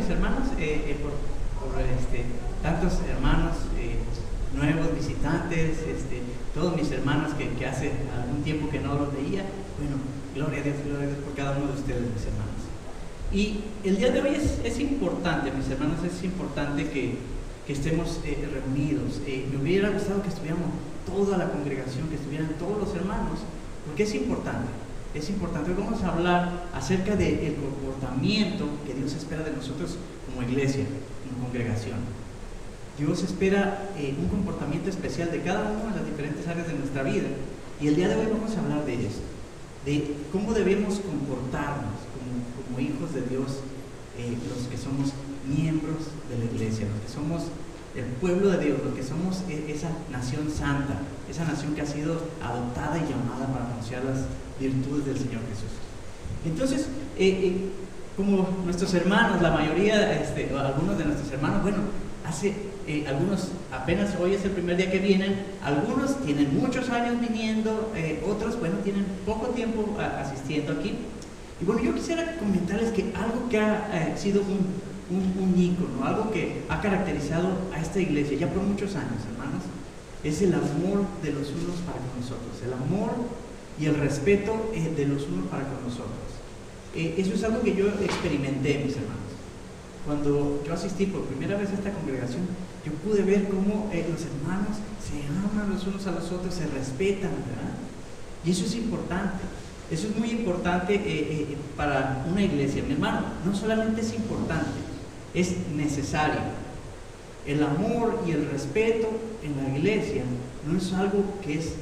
mis hermanos, tantos hermanos nuevos, visitantes, todos mis hermanos que hace algún tiempo que no los veía. Bueno, gloria a Dios por cada uno de ustedes, mis hermanos. Y el día de hoy es importante, mis hermanos, es importante que estemos reunidos. Me hubiera gustado que estuviéramos toda la congregación, que estuvieran todos los hermanos, porque es importante. Es importante. Hoy vamos a hablar acerca del comportamiento que Dios espera de nosotros como iglesia, como congregación. Dios espera un comportamiento especial de cada uno en las diferentes áreas de nuestra vida. Y el día de hoy vamos a hablar de esto, de cómo debemos comportarnos como hijos de Dios, los que somos miembros de la iglesia, los que somos el pueblo de Dios, los que somos esa nación santa, esa nación que ha sido adoptada y llamada para anunciar las virtudes del Señor Jesús. Entonces, como nuestros hermanos, la mayoría, algunos de nuestros hermanos, bueno, algunos apenas hoy es el primer día que vienen, algunos tienen muchos años viniendo, otros, bueno, tienen poco tiempo asistiendo aquí. Y bueno, yo quisiera comentarles que algo que ha sido un ícono, algo que ha caracterizado a esta iglesia ya por muchos años, hermanos, es el amor de los unos para con nosotros, el amor y el respeto de los unos para con nosotros. Eso es algo que yo experimenté, mis hermanos. Cuando yo asistí por primera vez a esta congregación, yo pude ver cómo los hermanos se aman los unos a los otros, se respetan, ¿verdad? Y eso es importante. Eso es muy importante para una iglesia. Mi hermano, no solamente es importante, es necesario. El amor y el respeto en la iglesia no es algo que es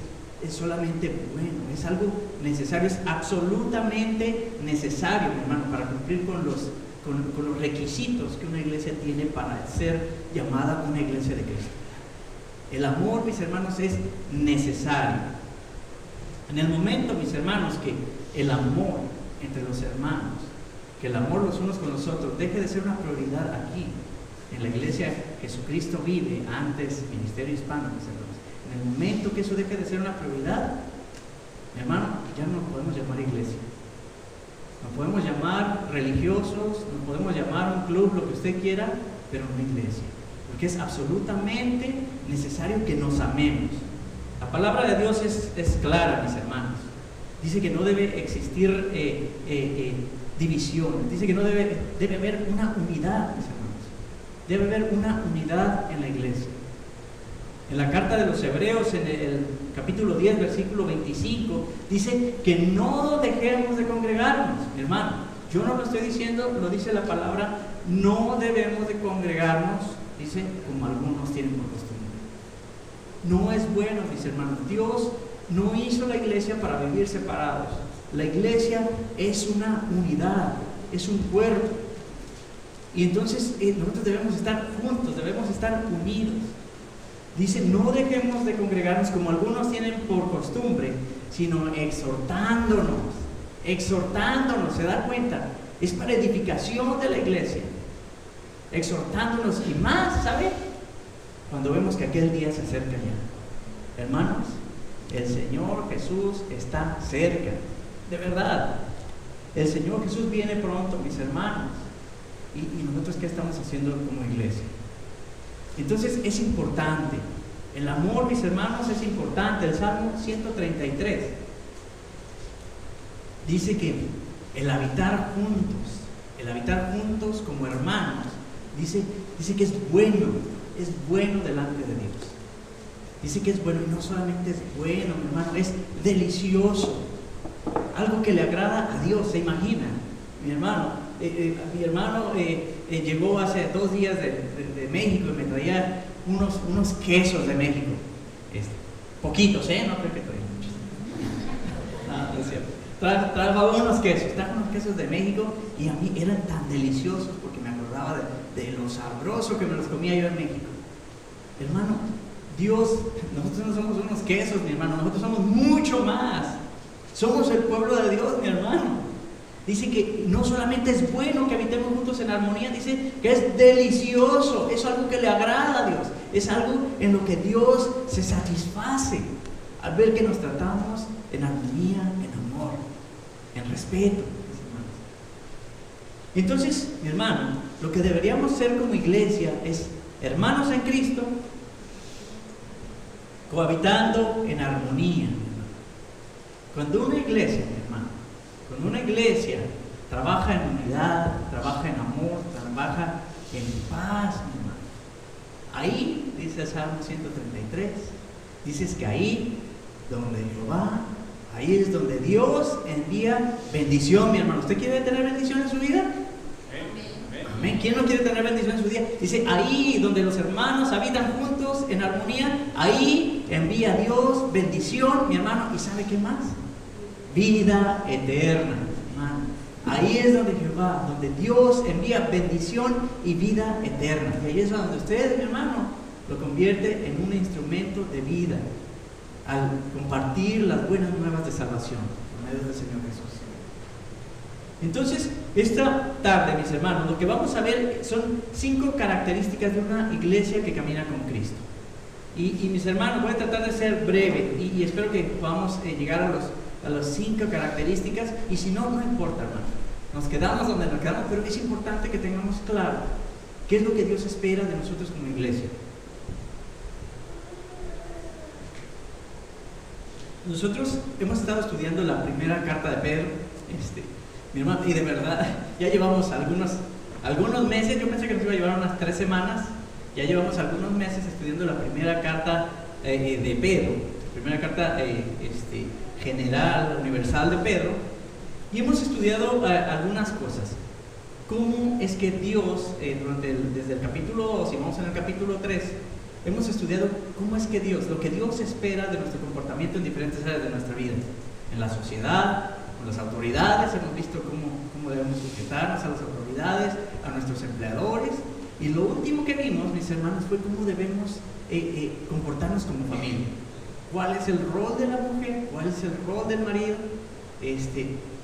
solamente bueno, es algo necesario, es absolutamente necesario, mi hermano, para cumplir con los requisitos que una iglesia tiene para ser llamada una iglesia de Cristo. El amor, mis hermanos, es necesario. En el momento, mis hermanos, que el amor entre los hermanos, que el amor los unos con los otros deje de ser una prioridad aquí, en la iglesia Jesucristo vive, antes Ministerio Hispano, mis hermanos, en el momento que eso deje de ser una prioridad, mi hermano, ya no podemos llamar iglesia. Nos podemos llamar religiosos, nos podemos llamar un club, lo que usted quiera, pero no iglesia, porque es absolutamente necesario que nos amemos. La palabra de Dios es clara, mis hermanos. Dice que no debe existir divisiones, dice que no debe haber una unidad, mis hermanos. Debe haber una unidad en la iglesia. En la carta de los Hebreos, en el capítulo 10, versículo 25, dice que no dejemos de congregarnos, mi hermano. Yo no lo estoy diciendo, lo dice la palabra, no debemos de congregarnos, dice, como algunos tienen por costumbre. No es bueno, mis hermanos. Dios no hizo la iglesia para vivir separados. La iglesia es una unidad, es un cuerpo. Y entonces nosotros debemos estar juntos, debemos estar unidos. Dice, no dejemos de congregarnos como algunos tienen por costumbre, sino exhortándonos, ¿se da cuenta? Es para edificación de la iglesia. Exhortándonos y más, ¿sabe? Cuando vemos que aquel día se acerca ya. Hermanos, el Señor Jesús está cerca, de verdad. El Señor Jesús viene pronto, mis hermanos. ¿Y nosotros qué estamos haciendo como iglesia? Entonces es importante. El amor, mis hermanos, es importante. El Salmo 133 dice que el habitar juntos como hermanos, dice que es bueno delante de Dios. Dice que es bueno, y no solamente es bueno, mi hermano, es delicioso. Algo que le agrada a Dios, ¿se imagina? Mi hermano llegó hace 2 días de México y me traía unos quesos de México. Poquitos, no creo que traía muchos. No es cierto. Trajo unos quesos de México, y a mí eran tan deliciosos porque me acordaba de lo sabroso que me los comía yo en México. Hermano, nosotros no somos unos quesos, mi hermano, nosotros somos mucho más. Somos el pueblo de Dios, mi hermano. Dice que no solamente es bueno que habitemos juntos en armonía, dice que es delicioso, es algo que le agrada a Dios, es algo en lo que Dios se satisface al ver que nos tratamos en armonía, en amor, en respeto, mis hermanos. Entonces, mi hermano, lo que deberíamos ser como iglesia es hermanos en Cristo, cohabitando en armonía. Cuando una iglesia, mi hermano, cuando una iglesia trabaja en unidad, trabaja en amor, trabaja en paz, mi hermano, ahí, dice el Salmo 133, dices que ahí donde Jehová, ahí es donde Dios envía bendición, mi hermano. ¿Usted quiere tener bendición en su vida? Amén. ¿Quién no quiere tener bendición en su vida? Dice, ahí donde los hermanos habitan juntos en armonía, ahí envía Dios bendición, mi hermano. ¿Y sabe qué más? Vida eterna, hermano. Ahí es donde Jehová, donde Dios envía bendición y vida eterna. Y ahí es donde usted, mi hermano, lo convierte en un instrumento de vida al compartir las buenas nuevas de salvación por medio del Señor Jesús. Entonces, esta tarde, mis hermanos, lo que vamos a ver son 5 características de una iglesia que camina con Cristo. Y mis hermanos, voy a tratar de ser breve y espero que podamos llegar a las 5 características, y si no, no importa, hermano. Nos quedamos donde nos quedamos, pero es importante que tengamos claro qué es lo que Dios espera de nosotros como iglesia. Nosotros hemos estado estudiando la primera carta de Pedro, mi hermano, y de verdad, ya llevamos algunos meses. Yo pensé que nos iba a llevar unas 3 semanas. Ya llevamos algunos meses estudiando la primera carta de Pedro, la primera carta general, universal de Pedro, y hemos estudiado algunas cosas. Cómo es que Dios, desde el capítulo 2 y vamos en el capítulo 3, hemos estudiado cómo es que Dios, lo que Dios espera de nuestro comportamiento en diferentes áreas de nuestra vida, en la sociedad, con las autoridades. Hemos visto cómo debemos sujetarnos a las autoridades, a nuestros empleadores, y lo último que vimos, mis hermanos, fue cómo debemos comportarnos como familia. ¿Cuál es el rol de la mujer? ¿Cuál es el rol del marido?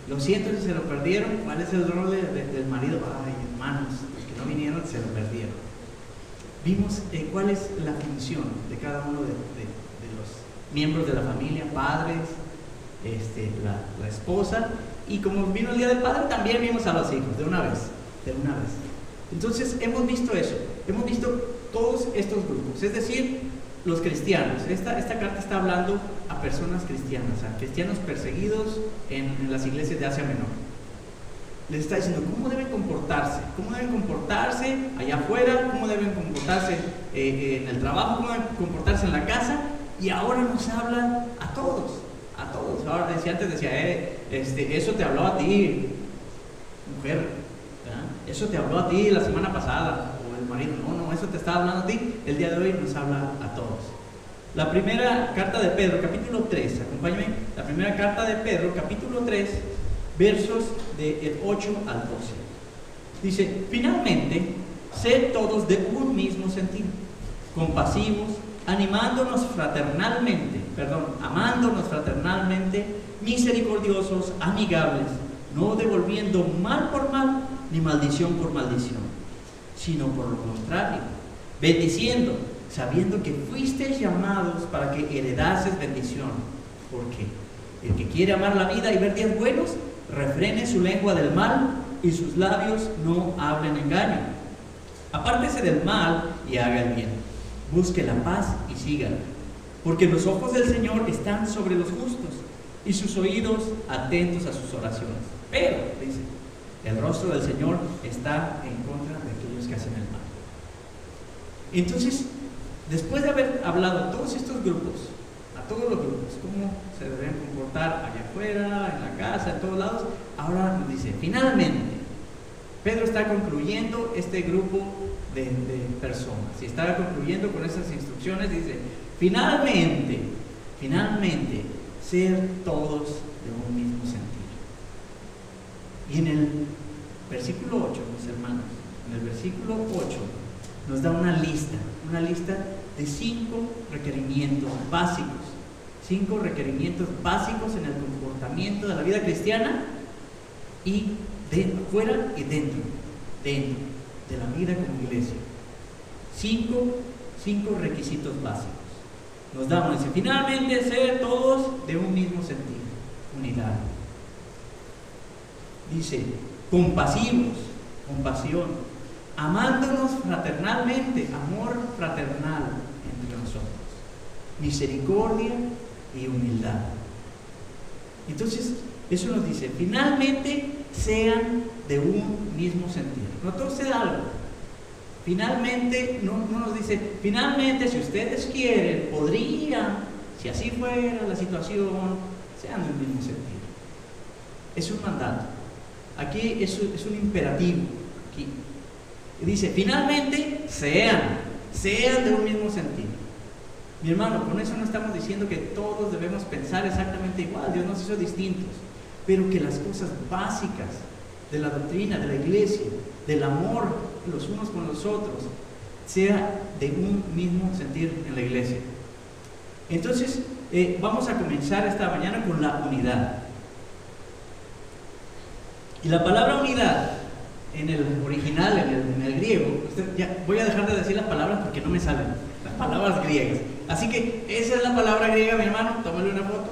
Lo siento si se lo perdieron. ¿Cuál es el rol del marido? Ay, hermanos, los que no vinieron se lo perdieron. Vimos cuál es la función de cada uno de los miembros de la familia, padres, la esposa, y como vino el Día del Padre, también vimos a los hijos, de una vez. Entonces, hemos visto eso, hemos visto todos estos grupos, es decir, los cristianos. Esta carta está hablando a personas cristianas, a cristianos perseguidos en las iglesias de Asia Menor. Les está diciendo cómo deben comportarse allá afuera, cómo deben comportarse en el trabajo, cómo deben comportarse en la casa, y ahora nos habla a todos. Ahora antes decía, eso te habló a ti, mujer, ¿verdad? Eso te habló a ti la semana pasada, o el marido. No, eso te está hablando a ti. El día de hoy nos habla a todos. La primera carta de Pedro, capítulo 3, acompáñame. La primera carta de Pedro, capítulo 3, versos del 8 al 12. Dice, finalmente, sed todos de un mismo sentir, compasivos, amándonos fraternalmente, misericordiosos, amigables, no devolviendo mal por mal, ni maldición por maldición, sino por lo contrario, bendiciendo, sabiendo que fuisteis llamados para que heredases bendición. Porque el que quiere amar la vida y ver días buenos, refrene su lengua del mal y sus labios no hablen engaño. Apártese del mal y haga el bien. Busque la paz y sígala. Porque los ojos del Señor están sobre los justos y sus oídos atentos a sus oraciones. Pero, dice, el rostro del Señor está en contra de aquellos que hacen el mal. Entonces, después de haber hablado a todos estos grupos, a todos los grupos, cómo se deben comportar allá afuera, en la casa, en todos lados, ahora nos dice, finalmente, Pedro está concluyendo este grupo de personas, y está concluyendo con esas instrucciones. Dice, finalmente, ser todos de un mismo sentir. Y en el versículo 8, mis hermanos, en el versículo 8 nos da una lista de 5 requerimientos básicos. 5 requerimientos básicos en el comportamiento de la vida cristiana, y fuera y dentro de la vida como iglesia. 5 requisitos básicos. Nos damos, dice, finalmente ser todos de un mismo sentir, unidad. Dice, compasivos. compasión, amándonos fraternalmente, amor fraternal entre nosotros, misericordia y humildad. Entonces, eso nos dice, finalmente sean de un mismo sentir. ¿Notó usted algo? Finalmente, no nos dice, finalmente si ustedes quieren, podrían, si así fuera la situación, sean de un mismo sentir. Es un mandato. Aquí es un imperativo. Aquí dice, finalmente sean de un mismo sentir. Mi hermano, con eso no estamos diciendo que todos debemos pensar exactamente igual. Dios nos hizo distintos, pero que las cosas básicas de la doctrina, de la iglesia, del amor los unos con los otros, sea de un mismo sentir en la iglesia. Entonces, vamos a comenzar esta mañana con la unidad. Y la palabra unidad, en el original, en el griego, voy a dejar de decir las palabras porque no me salen, las palabras griegas. Así que esa es la palabra griega, mi hermano, tómale una foto.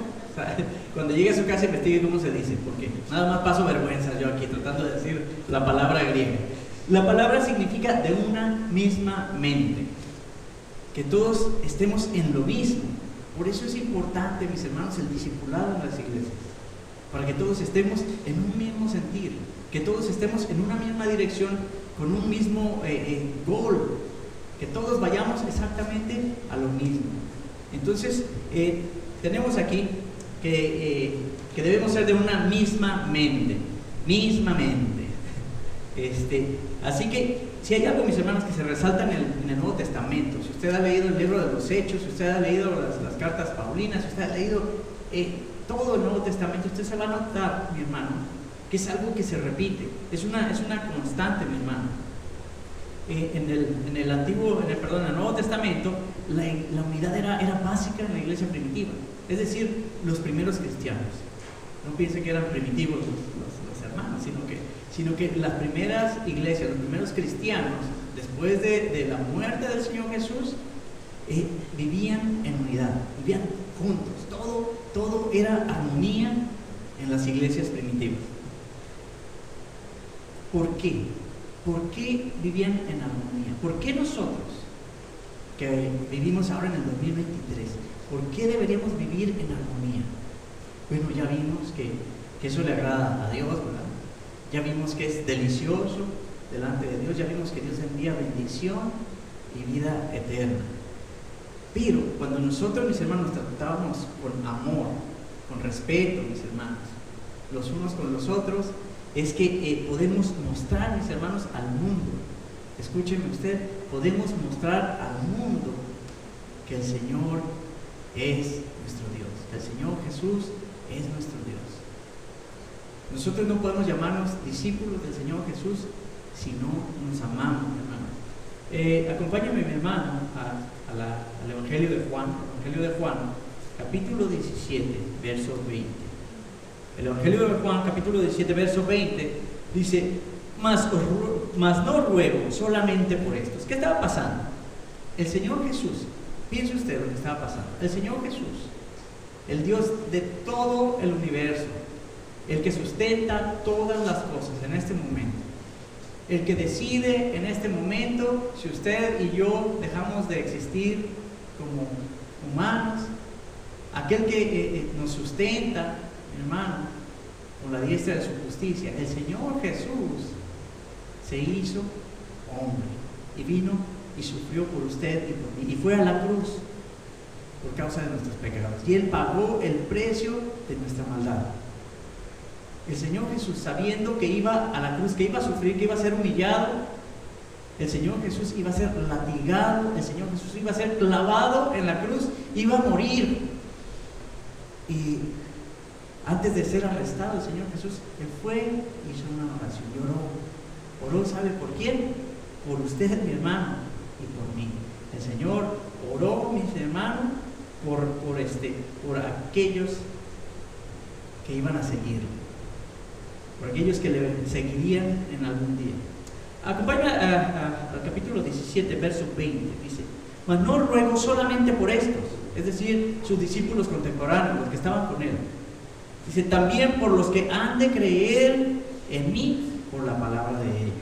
Cuando llegue a su casa investigue cómo se dice, porque nada más paso vergüenza yo aquí tratando de decir la palabra griega. La palabra significa de una misma mente, que todos estemos en lo mismo. Por eso es importante, mis hermanos, el discipulado en las iglesias, para que todos estemos en un mismo sentir, que todos estemos en una misma dirección, con un mismo gol, que todos vayamos exactamente a lo mismo. Entonces, tenemos aquí que debemos ser de una misma mente. Así que, si hay algo, mis hermanos, que se resalta en el Nuevo Testamento, si usted ha leído el libro de los Hechos, si usted ha leído las cartas paulinas, si usted ha leído todo el Nuevo Testamento, usted se va a notar, mi hermano, que es algo que se repite, es una constante, mi hermano. En el Nuevo Testamento, la unidad era básica en la iglesia primitiva, es decir, los primeros cristianos. No piense que eran primitivos los hermanos, sino que las primeras iglesias, los primeros cristianos, después de la muerte del Señor Jesús, vivían en unidad, vivían juntos, todo era armonía en las iglesias primitivas. ¿Por qué? ¿Por qué vivían en armonía? ¿Por qué nosotros, que vivimos ahora en el 2023, por qué deberíamos vivir en armonía? Bueno, ya vimos que eso le agrada a Dios, ¿verdad? Ya vimos que es delicioso delante de Dios, ya vimos que Dios envía bendición y vida eterna. Pero cuando nosotros, mis hermanos, tratábamos con amor, con respeto, mis hermanos, los unos con los otros, es que podemos mostrar, mis hermanos, al mundo. Escúcheme usted, podemos mostrar al mundo que el Señor es nuestro Dios, que el Señor Jesús es nuestro Dios. Nosotros no podemos llamarnos discípulos del Señor Jesús si no nos amamos, mi hermano. Acompáñame, mi hermano, al Evangelio de Juan, capítulo 17, verso 20. El Evangelio de Juan, capítulo 17, verso 20, dice, mas no ruego solamente por estos. ¿Qué estaba pasando? El Señor Jesús, piense usted lo que estaba pasando. El Señor Jesús, el Dios de todo el universo, el que sustenta todas las cosas en este momento, el que decide en este momento si usted y yo dejamos de existir como humanos, aquel que nos sustenta, hermano, con la diestra de su justicia, el Señor Jesús se hizo hombre y vino y sufrió por usted y por mí y fue a la cruz por causa de nuestros pecados, y Él pagó el precio de nuestra maldad. El Señor Jesús, sabiendo que iba a la cruz, que iba a sufrir, que iba a ser humillado, el Señor Jesús iba a ser latigado, el Señor Jesús iba a ser clavado en la cruz, iba a morir. Y antes de ser arrestado, el Señor Jesús, Él fue, hizo una oración, lloró. ¿Oró sabe por quién? Por usted, mi hermano, y por mí. El Señor oró, mis hermanos, por aquellos que iban a seguirlo, por aquellos que le seguirían en algún día. Acompáñame al capítulo 17, verso 20, dice, mas no ruego solamente por estos, es decir, sus discípulos contemporáneos, los que estaban con Él. Dice, también por los que han de creer en mí por la palabra de ellos.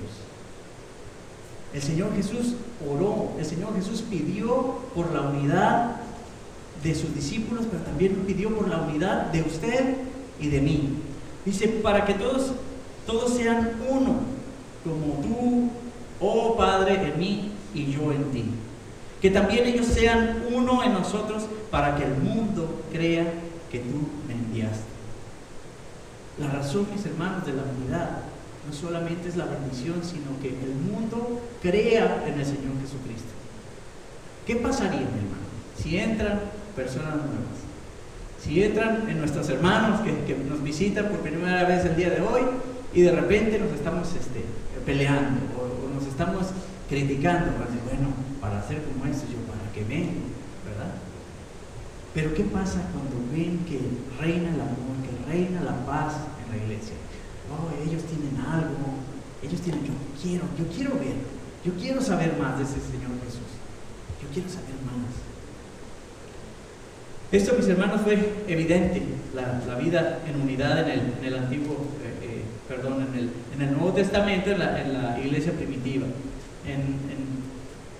El Señor Jesús oró, el Señor Jesús pidió por la unidad de sus discípulos, pero también pidió por la unidad de usted y de mí. Dice, para que todos sean uno, como tú, oh Padre, en mí y yo en ti. Que también ellos sean uno en nosotros, para que el mundo crea que tú me enviaste. La razón, mis hermanos, de la unidad no solamente es la bendición, sino que el mundo crea en el Señor Jesucristo. ¿Qué pasaría, mi hermano, si entran personas nuevas? Si entran en nuestros hermanos que nos visitan por primera vez el día de hoy y de repente nos estamos peleando o nos estamos criticando, bueno, para ser como estos, yo para qué vengo, ¿verdad? Pero ¿qué pasa cuando ven que reina el amor, que reina la paz en la iglesia? Oh, ellos tienen algo, yo quiero ver, yo quiero saber más de ese Señor Jesús, yo quiero saber más. Esto, mis hermanos, fue evidente, la vida en unidad en el antiguo, en el Nuevo Testamento, en la iglesia primitiva. En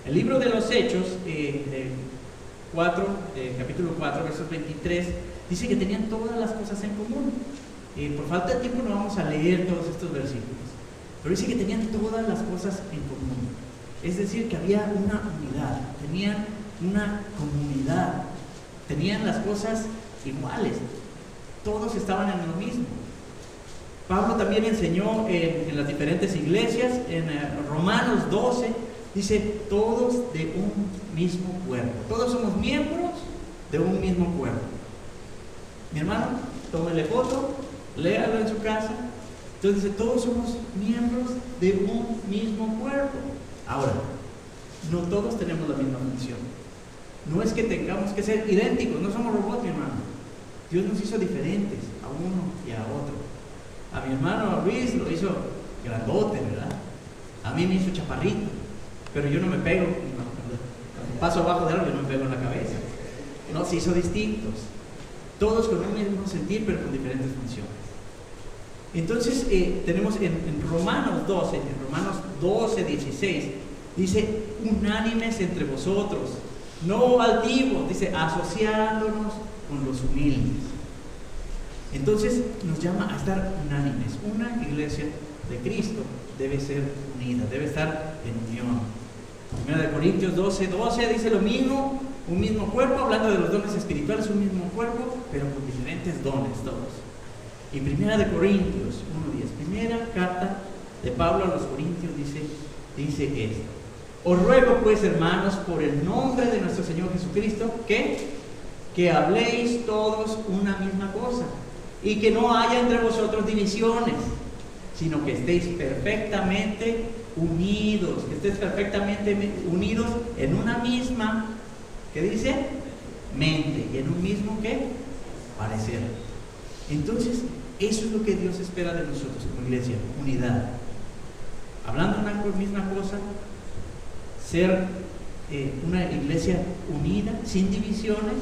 el libro de los Hechos, capítulo 4, versos 23, dice que tenían todas las cosas en común. Por falta de tiempo no vamos a leer todos estos versículos, pero dice que tenían todas las cosas en común. Es decir, que había una unidad, tenían una comunidad, tenían las cosas iguales, todos estaban en lo mismo. Pablo también enseñó en las diferentes iglesias, en Romanos 12, dice, todos de un mismo cuerpo, todos somos miembros de un mismo cuerpo. Mi hermano, tómele foto, léalo en su casa. Entonces dice, todos somos miembros de un mismo cuerpo. Ahora, no todos tenemos la misma función. No es que tengamos que ser idénticos, no somos robots, mi hermano. Dios nos hizo diferentes a uno y a otro. A mi hermano Luis lo hizo grandote, ¿verdad? A mí me hizo chaparrito, pero yo no me pego, paso abajo de algo y no me pego en la cabeza. No, se hizo distintos. Todos con un mismo sentir, pero con diferentes funciones. Entonces, tenemos en Romanos 12, 16, dice, unánimes entre vosotros, no altivos, dice, asociándonos con los humildes. Entonces, nos llama a estar unánimes. Una iglesia de Cristo debe ser unida, debe estar en unión. 1 Corintios 12 dice lo mismo, un mismo cuerpo, hablando de los dones espirituales, un mismo cuerpo, pero con diferentes dones todos. Y 1 Corintios 1:10, primera carta de Pablo a los Corintios, dice esto: os ruego pues, hermanos, por el nombre de nuestro Señor Jesucristo, que habléis todos una misma cosa, y que no haya entre vosotros divisiones, sino que estéis perfectamente unidos, en una misma, ¿qué dice? Mente, y en un mismo, ¿qué? Parecer. Entonces, eso es lo que Dios espera de nosotros como iglesia, unidad. Hablando una misma cosa, ser una iglesia unida, sin divisiones.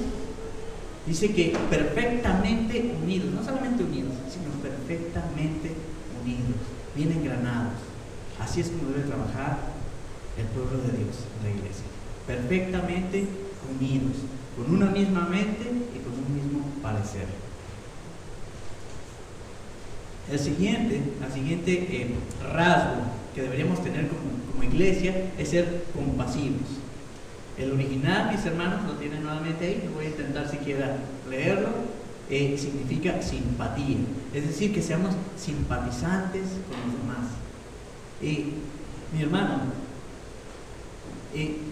Dice que perfectamente unidos, no solamente unidos, sino perfectamente unidos, bien engranados. Así es como debe trabajar el pueblo de Dios, la iglesia. Perfectamente unidos, con una misma mente y con un mismo parecer. El siguiente rasgo que deberíamos tener como iglesia es ser compasivos. El original, mis hermanos, lo tienen nuevamente ahí, no voy a intentar siquiera leerlo. Significa simpatía, es decir, que seamos simpatizantes con los demás. Mi hermano,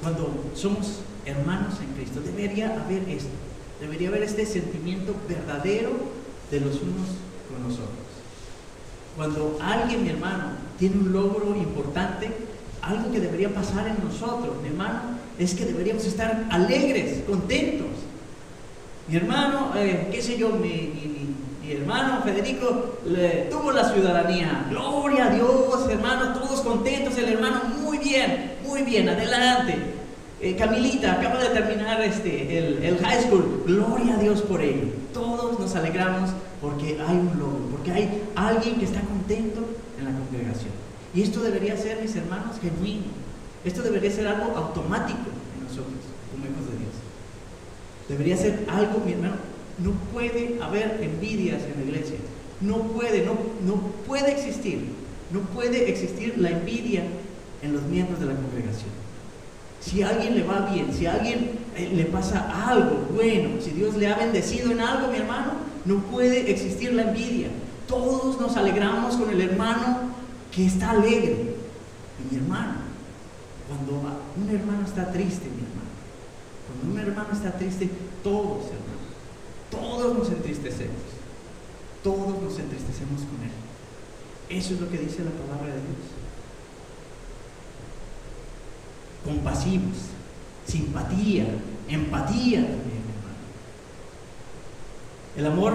cuando somos hermanos en Cristo, debería haber esto, debería haber este sentimiento verdadero de los unos con los otros. Cuando alguien, mi hermano, tiene un logro importante, algo que debería pasar en nosotros, mi hermano, es que deberíamos estar alegres, contentos. Mi hermano, qué sé yo, mi hermano Federico tuvo la ciudadanía. Gloria a Dios, hermano, todos contentos. El hermano, muy bien, adelante. Camilita acaba de terminar el high school. Gloria a Dios por ello. Todos nos alegramos porque hay un logro, porque hay alguien que está contento en la congregación. Y esto debería ser, mis hermanos, genuino. Esto debería ser algo automático en nosotros, como hijos de Dios. Debería ser algo, mi hermano. No puede haber envidias en la iglesia. No puede existir. No puede existir la envidia en los miembros de la congregación. Si a alguien le va bien, si a alguien le pasa algo bueno, si Dios le ha bendecido en algo, mi hermano, no puede existir la envidia. Todos nos alegramos con el hermano que está alegre. Y mi hermano, cuando un hermano está triste, mi hermano, cuando un hermano está triste, todos, hermano, todos nos entristecemos. Todos nos entristecemos con él. Eso es lo que dice la palabra de Dios. Compasivos, simpatía, empatía también, hermano. El amor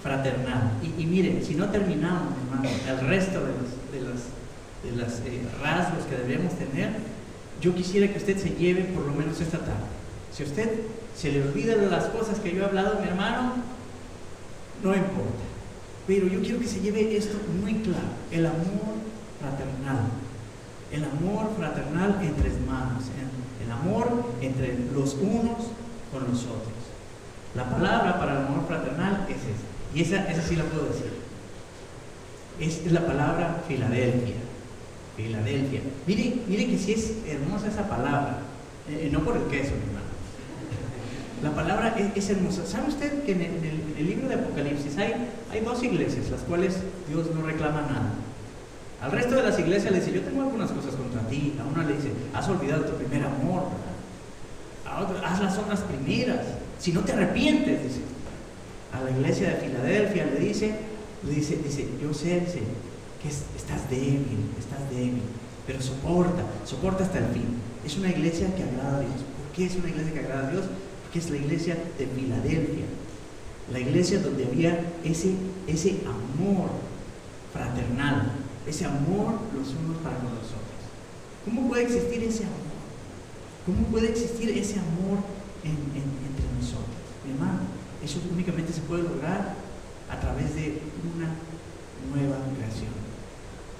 fraternal. Y miren, si no terminamos, hermano, el resto de los rasgos que deberíamos tener, yo quisiera que usted se lleve por lo menos esta tarde. Si a usted se le olvida de las cosas que yo he hablado, mi hermano, no importa. Pero yo quiero que se lleve esto muy claro: el amor fraternal. El amor fraternal entre hermanos, el amor entre los unos con los otros. La palabra para el amor fraternal es esa, y esa sí la puedo decir. Es la palabra Filadelfia. Filadelfia. Mire que sí es hermosa esa palabra, no por el queso, mi hermano. La palabra es hermosa. ¿Sabe usted que en el libro de Apocalipsis hay dos iglesias, las cuales Dios no reclama nada? Al resto de las iglesias le dice: yo tengo algunas cosas contra ti. A una le dice: has olvidado tu primer amor, ¿verdad? A otra: haz las obras primeras, si no te arrepientes, dice. A la iglesia de Filadelfia le dice: yo sé, dice, que estás débil, pero soporta hasta el fin. Es una iglesia que agrada a Dios. ¿Por qué es una iglesia que agrada a Dios? Porque es la iglesia de Filadelfia, la iglesia donde había ese amor fraternal, ese amor los unos para con los otros. ¿Cómo puede existir ese amor? ¿Cómo puede existir ese amor entre nosotros? Mi hermano, eso únicamente se puede lograr a través de una nueva creación.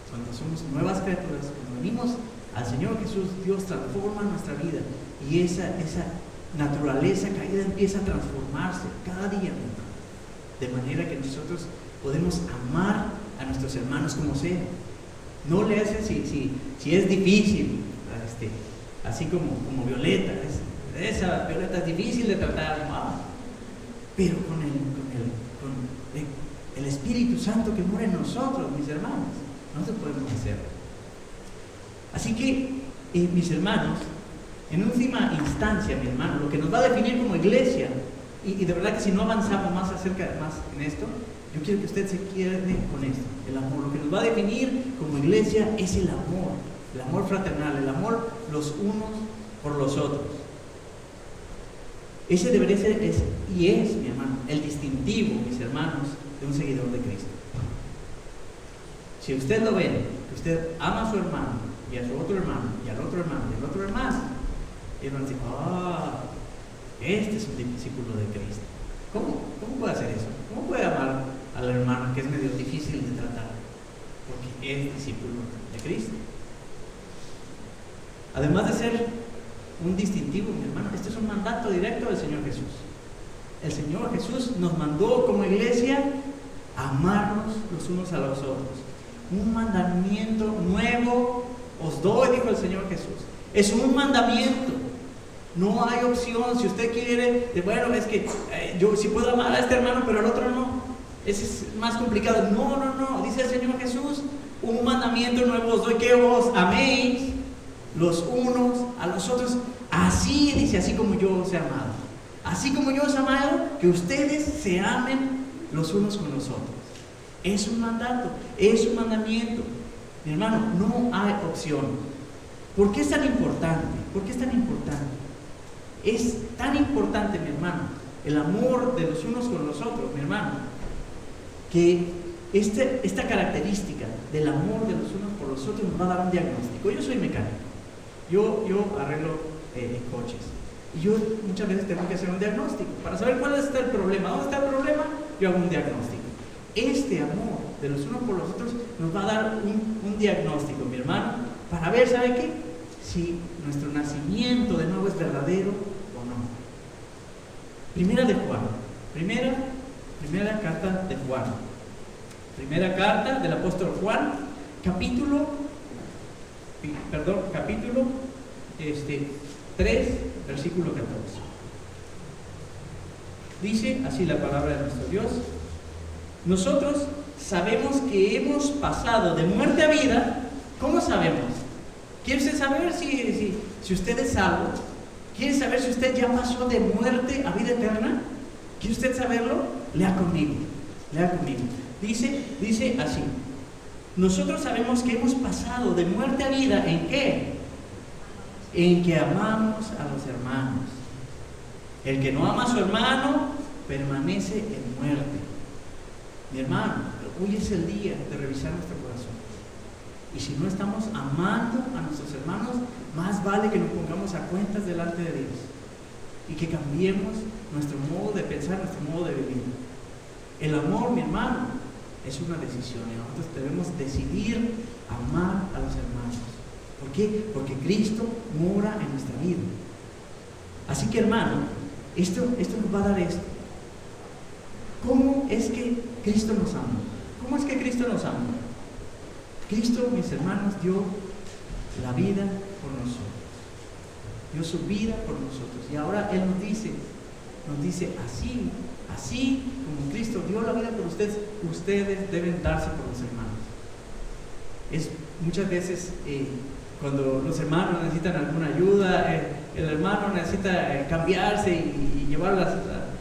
Cuando somos nuevas criaturas, cuando venimos al Señor Jesús, Dios transforma nuestra vida, y esa naturaleza caída empieza a transformarse cada día, mi hermano, de manera que nosotros podemos amar a nuestros hermanos como sea. No le hace si es difícil, así como Violeta. Esa Violeta es difícil de tratar, pero con el Espíritu Santo que mora en nosotros, mis hermanos, nosotros podemos hacerlo. Así que, mis hermanos, en última instancia, mi hermano, lo que nos va a definir como iglesia, y de verdad que si no avanzamos más en esto, yo quiero que usted se quede con esto: el amor. Lo que nos va a definir como iglesia es el amor fraternal, el amor los unos por los otros. Ese debería ser, mi hermano, el distintivo, mis hermanos, de un seguidor de Cristo. Si usted lo ve, que usted ama a su hermano, y a su otro hermano, y al otro hermano, y al otro hermano, y van a decir: este es un discípulo de Cristo. ¿Cómo puede hacer eso? ¿Cómo puede amar al hermano que es medio difícil de tratar? Porque es discípulo de Cristo. Además de ser un distintivo, mi hermano, este es un mandato directo del Señor Jesús. El Señor Jesús nos mandó como iglesia a amarnos los unos a los otros. Un mandamiento nuevo os doy, dijo el Señor Jesús. Es un mandamiento. No hay opción. Si usted quiere, bueno, es que yo sí puedo amar a este hermano, pero al otro no. Ese es más complicado. No. Dice el Señor Jesús: un mandamiento nuevo os doy, que os améis los unos a los otros. Así, dice, así como yo os he amado. Así como yo os he amado, que ustedes se amen los unos con los otros. Es un mandato, es un mandamiento. Mi hermano, no hay opción. ¿Por qué es tan importante? ¿Por qué es tan importante? Es tan importante, mi hermano, el amor de los unos con los otros, mi hermano, que esta característica del amor de los unos por los otros nos va a dar un diagnóstico. Yo soy mecánico, yo arreglo coches, y yo muchas veces tengo que hacer un diagnóstico para saber cuál está el problema. ¿Dónde está el problema? Yo hago un diagnóstico. Este amor de los unos por los otros nos va a dar un diagnóstico, mi hermano, para ver, ¿sabe qué? si nuestro nacimiento de nuevo es verdadero o no. Primera de Juan, primera carta de Juan, primera carta del apóstol Juan, capítulo 3, versículo 14. Dice así la palabra de nuestro Dios: nosotros sabemos que hemos pasado de muerte a vida. ¿Cómo sabemos? ¿Quiere usted saber si usted es salvo? ¿Quiere saber si usted ya pasó de muerte a vida eterna? ¿Quiere usted saberlo? Lea conmigo. Dice así: nosotros sabemos que hemos pasado de muerte a vida. ¿En qué? En que amamos a los hermanos. El que no ama a su hermano permanece en muerte. Mi hermano, hoy es el día de revisar nuestro corazón. Y si no estamos amando a nuestros hermanos, más vale que nos pongamos a cuentas delante de Dios y que cambiemos nuestro modo de pensar, nuestro modo de vivir. El amor, mi hermano, es una decisión y nosotros debemos decidir amar a los hermanos. ¿Por qué? Porque Cristo mora en nuestra vida. Así que, hermano, esto nos va a dar esto. ¿Cómo es que Cristo nos ama? ¿Cómo es que Cristo nos ama? Cristo, mis hermanos, dio la vida por nosotros. Dio su vida por nosotros. Y ahora Él nos dice así como Cristo dio la vida por ustedes, ustedes deben darse por los hermanos. Muchas veces cuando los hermanos necesitan alguna ayuda, el hermano necesita cambiarse y llevar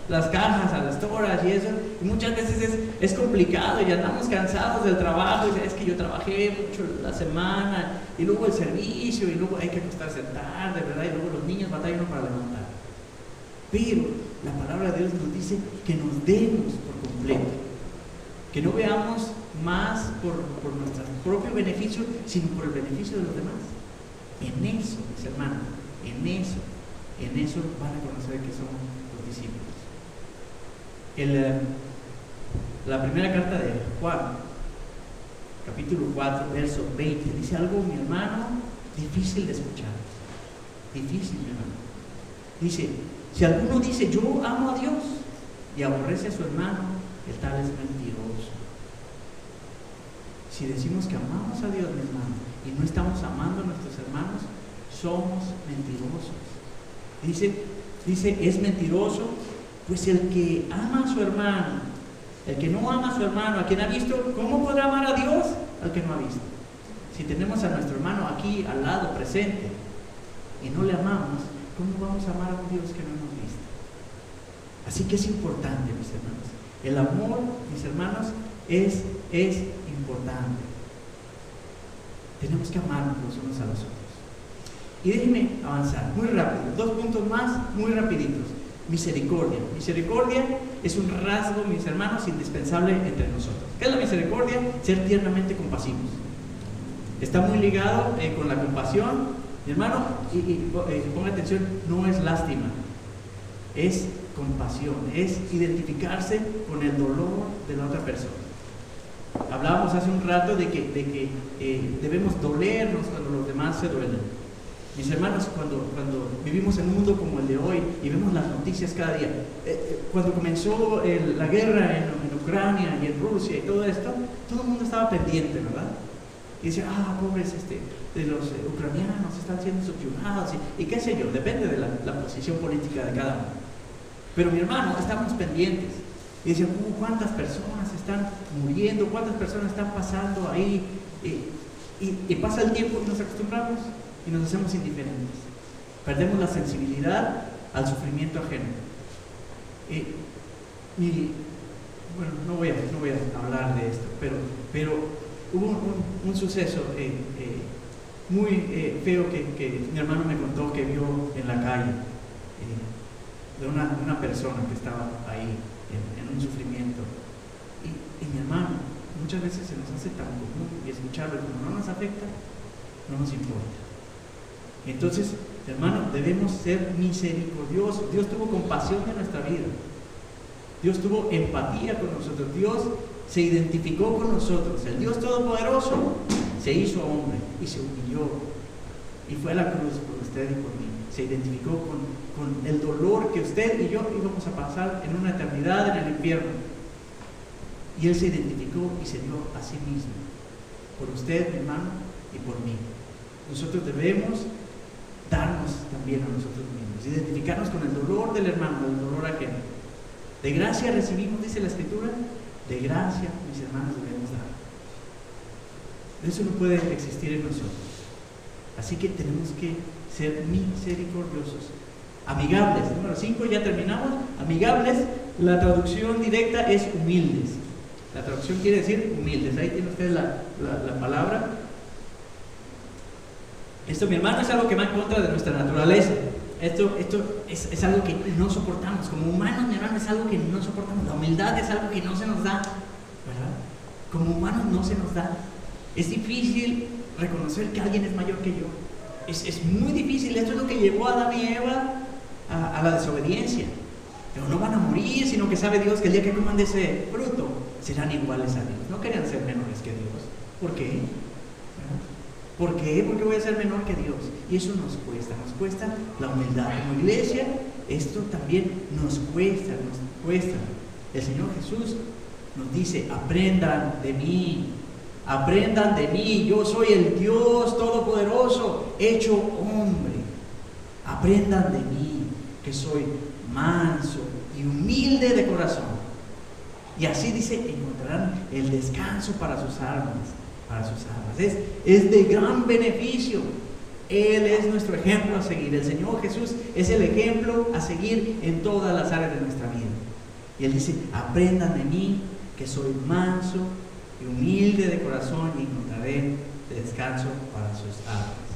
las cajas a las toras y eso, y muchas veces es complicado y andamos cansados del trabajo, y es que yo trabajé mucho la semana, y luego el servicio, y luego hay que acostarse tarde, ¿verdad? Y luego los niños batallan para levantar. Pero la palabra de Dios nos dice que nos demos por completo, que no veamos más por nuestro propio beneficio, sino por el beneficio de los demás. En eso, mis hermanos, en eso van a conocer que somos los discípulos. La primera carta de Juan, capítulo 4, verso 20, dice algo, mi hermano, difícil de escuchar. Difícil, mi hermano. Dice: si alguno dice yo amo a Dios y aborrece a su hermano, el tal es mentiroso. Si decimos que amamos a Dios, mi hermano, y no estamos amando a nuestros hermanos, somos mentirosos. Dice, es mentiroso, pues el que ama a su hermano, el que no ama a su hermano, a quien ha visto, ¿cómo podrá amar a Dios al que no ha visto? Si tenemos a nuestro hermano aquí al lado, presente, y no le amamos, ¿cómo vamos a amar a un Dios que no hemos visto? Así que es importante, mis hermanos. El amor, mis hermanos, es importante. Tenemos que amarnos los unos a los otros. Y déjenme avanzar muy rápido, 2 puntos más, muy rapiditos. Misericordia. Misericordia es un rasgo, mis hermanos, indispensable entre nosotros. ¿Qué es la misericordia? Ser tiernamente compasivos. Está muy ligado con la compasión, mi hermano, y ponga atención, no es lástima, es compasión, es identificarse con el dolor de la otra persona. Hablábamos hace un rato de que debemos dolernos cuando los demás se duelen. Mis hermanos, cuando vivimos en un mundo como el de hoy y vemos las noticias cada día, cuando comenzó la guerra en Ucrania y en Rusia y todo esto, todo el mundo estaba pendiente, ¿verdad? Y decía, pobres de los ucranianos están siendo subyugados y qué sé yo, depende de la posición política de cada uno. Pero mi hermano, estábamos pendientes y decían, ¿cuántas personas están muriendo? ¿Cuántas personas están pasando ahí? Y pasa el tiempo y nos acostumbramos y nos hacemos indiferentes. Perdemos la sensibilidad al sufrimiento ajeno. Bueno, no voy a hablar de esto, pero hubo un suceso muy feo que mi hermano me contó que vio en la calle, de una persona que estaba ahí en un sufrimiento. Y mi hermano, muchas veces se nos hace tan común y escucharlo, como no nos afecta, no nos importa. Entonces, hermano, debemos ser misericordiosos. Dios tuvo compasión de nuestra vida. Dios tuvo empatía con nosotros. Dios se identificó con nosotros. El Dios Todopoderoso se hizo hombre y se humilló. y fue a la cruz por usted y por mí. Se identificó con el dolor que usted y yo íbamos a pasar en una eternidad en el infierno. Y Él se identificó y se dio a sí mismo, por usted, mi hermano, y por mí. Nosotros debemos darnos también a nosotros mismos, identificarnos con el dolor del hermano, el dolor ajeno. De gracia recibimos, dice la Escritura, de gracia, mis hermanos, debemos dar. Eso no puede existir en nosotros. Así que tenemos que ser misericordiosos, amigables. Número 5, ya terminamos. Amigables, la traducción directa es humildes. La traducción quiere decir humildes. Ahí tiene usted la palabra. Esto, mi hermano, es algo que va en contra de nuestra naturaleza. Esto es algo que no soportamos. Como humanos, mi hermano, es algo que no soportamos. La humildad es algo que no se nos da, ¿verdad? Como humanos no se nos da. Es difícil reconocer que alguien es mayor que yo. Es muy difícil. Esto es lo que llevó a Adán y Eva a la desobediencia. Pero no van a morir, sino que sabe Dios que el día que coman de ese fruto serán iguales a Dios. No querían ser menores que Dios. ¿Por qué? ¿Por qué? Porque voy a ser menor que Dios. Y eso nos cuesta la humildad. Como iglesia, esto también nos cuesta. El Señor Jesús nos dice: aprendan de mí, yo soy el Dios Todopoderoso, hecho hombre. Aprendan de mí, que soy manso y humilde de corazón. Y así dice, encontrarán el descanso para sus almas. Es de gran beneficio. Él es nuestro ejemplo a seguir. El Señor Jesús es el ejemplo a seguir en todas las áreas de nuestra vida. Y Él dice: aprendan de mí, que soy manso y humilde de corazón, y encontraré descanso para sus almas.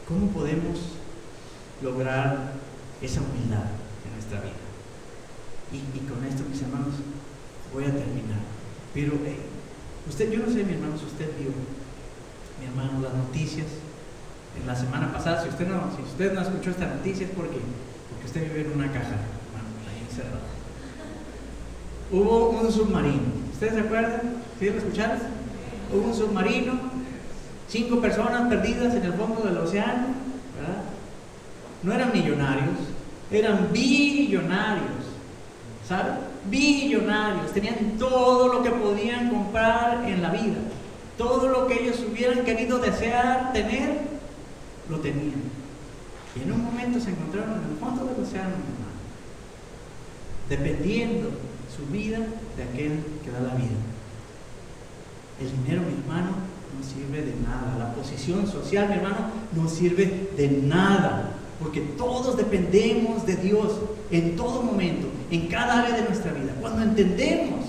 ¿Cómo podemos lograr esa humildad en nuestra vida? Y con esto, mis hermanos, voy a terminar. Pero yo no sé, mi hermano, si usted vio, mi hermano, las noticias en la semana pasada. Si usted no escuchó esta noticia, es porque usted vive en una caja, hermano, ahí encerrado. Hubo un submarino. ¿Ustedes se acuerdan? ¿Sí lo escucharon? Hubo un submarino, 5 personas perdidas en el fondo del océano, ¿verdad? No eran millonarios, eran billonarios. ¿Saben? Billonarios. Tenían todo lo que podían comprar en la vida. Todo lo que ellos hubieran querido desear tener, lo tenían. Y en un momento se encontraron en el fondo del océano, dependiendo su vida de aquel que da la vida. El dinero, mi hermano, no sirve de nada. La posición social, mi hermano, no sirve de nada. Porque todos dependemos de Dios en todo momento, en cada área de nuestra vida. Cuando entendemos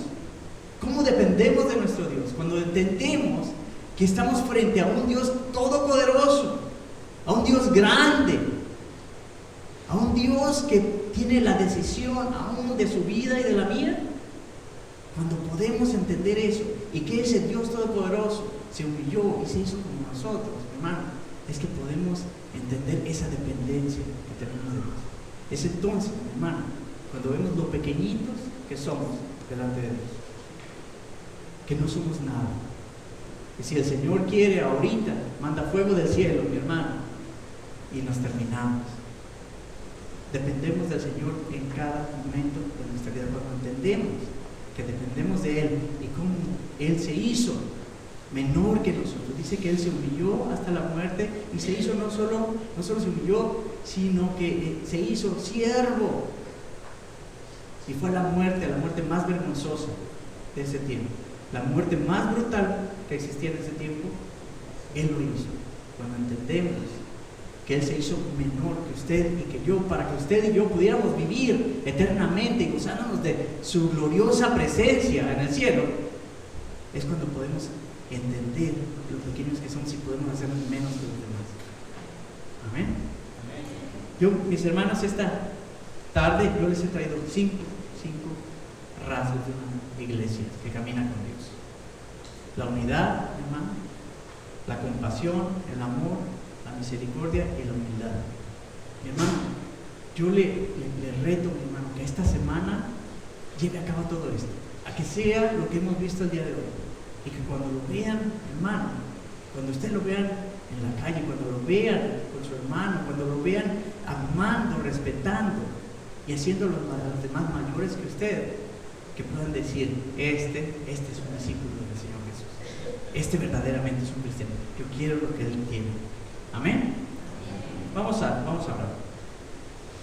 cómo dependemos de nuestro Dios, cuando entendemos que estamos frente a un Dios todopoderoso, a un Dios grande, a un Dios que tiene la decisión aún de su vida y de la mía, cuando podemos entender eso, y que ese Dios todopoderoso se humilló y se hizo como nosotros, hermano, es que podemos entender esa dependencia que tenemos de Dios. Es entonces, hermano, cuando vemos lo pequeñitos que somos delante de Dios, que no somos nada. Y si el Señor quiere ahorita, manda fuego del cielo, mi hermano, y nos terminamos. Dependemos del Señor en cada momento de nuestra vida. Cuando entendemos que dependemos de Él y cómo Él se hizo menor que nosotros. Dice que Él se humilló hasta la muerte, y se hizo no solo se humilló, sino que se hizo siervo. Y fue la muerte más vergonzosa de ese tiempo, la muerte más brutal que existía en ese tiempo. Él lo hizo. Cuando entendemos que Él se hizo menor que usted y que yo, para que usted y yo pudiéramos vivir eternamente y gozándonos de su gloriosa presencia en el cielo, es cuando podemos entender lo pequeños que somos y podemos hacernos menos que los demás. Amén. Yo, mis hermanos, esta tarde yo les he traído cinco rasgos de una iglesia que camina con Dios: la unidad, hermano, la compasión, el amor, la misericordia y la humildad. Mi hermano, yo le reto, mi hermano, que esta semana lleve a cabo todo esto, a que sea lo que hemos visto el día de hoy. Y que cuando lo vean, hermano, cuando ustedes lo vean, en la calle, cuando lo vean con su hermano, cuando lo vean amando, respetando y haciendo a los demás mayores que usted, que puedan decir, este es un discípulo del Señor Jesús. Este verdaderamente es un cristiano. Yo quiero lo que Él tiene. Amén. Vamos a orar.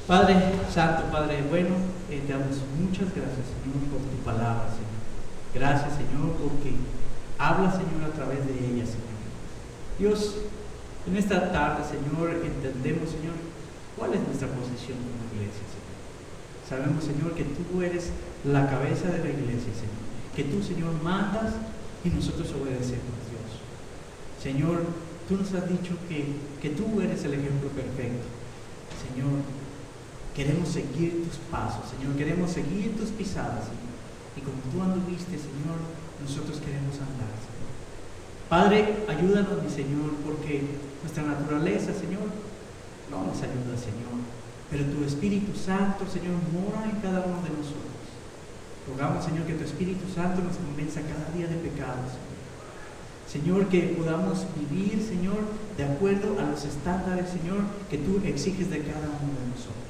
Padre Santo, Padre bueno, te damos muchas gracias, Señor, por tu palabra, Señor. Gracias, Señor, porque habla, Señor, a través de ella, Señor. Dios, en esta tarde, Señor, entendemos, Señor, cuál es nuestra posición como iglesia, Señor. Sabemos, Señor, que tú eres la cabeza de la iglesia, Señor. Que tú, Señor, mandas y nosotros obedecemos, Dios. Señor, tú nos has dicho que tú eres el ejemplo perfecto. Señor, queremos seguir tus pasos, Señor. Queremos seguir tus pisadas, Señor. Y como tú anduviste, Señor, nosotros queremos andar, Señor. Padre, ayúdanos, mi Señor, porque nuestra naturaleza, Señor, no nos ayuda, Señor. Pero tu Espíritu Santo, Señor, mora en cada uno de nosotros. Rogamos, Señor, que tu Espíritu Santo nos convenza cada día de pecado, Señor. Señor, que podamos vivir, Señor, de acuerdo a los estándares, Señor, que tú exiges de cada uno de nosotros.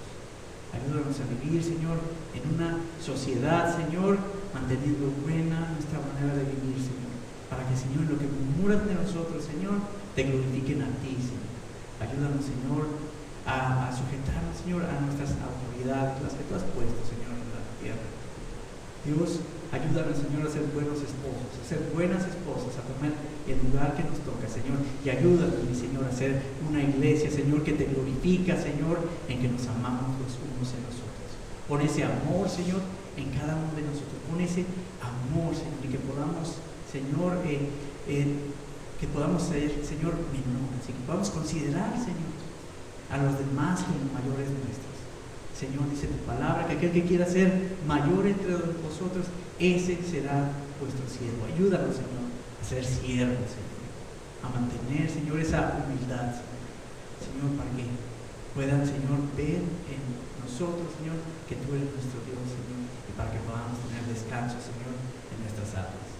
Ayúdanos a vivir, Señor, en una sociedad, Señor, manteniendo buena nuestra manera de vivir, Señor. Para que, Señor, lo que murmuran de nosotros, Señor, te glorifiquen a ti, Señor. Ayúdanos, Señor, a sujetarnos, Señor, a nuestras autoridades, las que tú has puesto, Señor, en la tierra. Dios, ayúdanos, Señor, a ser buenos esposos, a ser buenas esposas, a tomar el lugar que nos toca, Señor. Y ayúdanos, mi Señor, a ser una iglesia, Señor, que te glorifica, Señor, en que nos amamos los unos en los otros. Pon ese amor, Señor, en cada uno de nosotros. Pon ese amor, Señor, y que podamos, Señor, que podamos ser, Señor, menores, y que podamos considerar, Señor, a los demás como mayores nuestros. Señor, dice tu palabra que aquel que quiera ser mayor entre vosotros, ese será vuestro siervo. Ayúdanos, Señor, a ser siervos, Señor, a mantener, Señor, esa humildad, Señor, para que puedan, Señor, ver en nosotros, Señor, que tú eres nuestro Dios, Señor, y para que podamos tener descanso, Señor, en nuestras almas.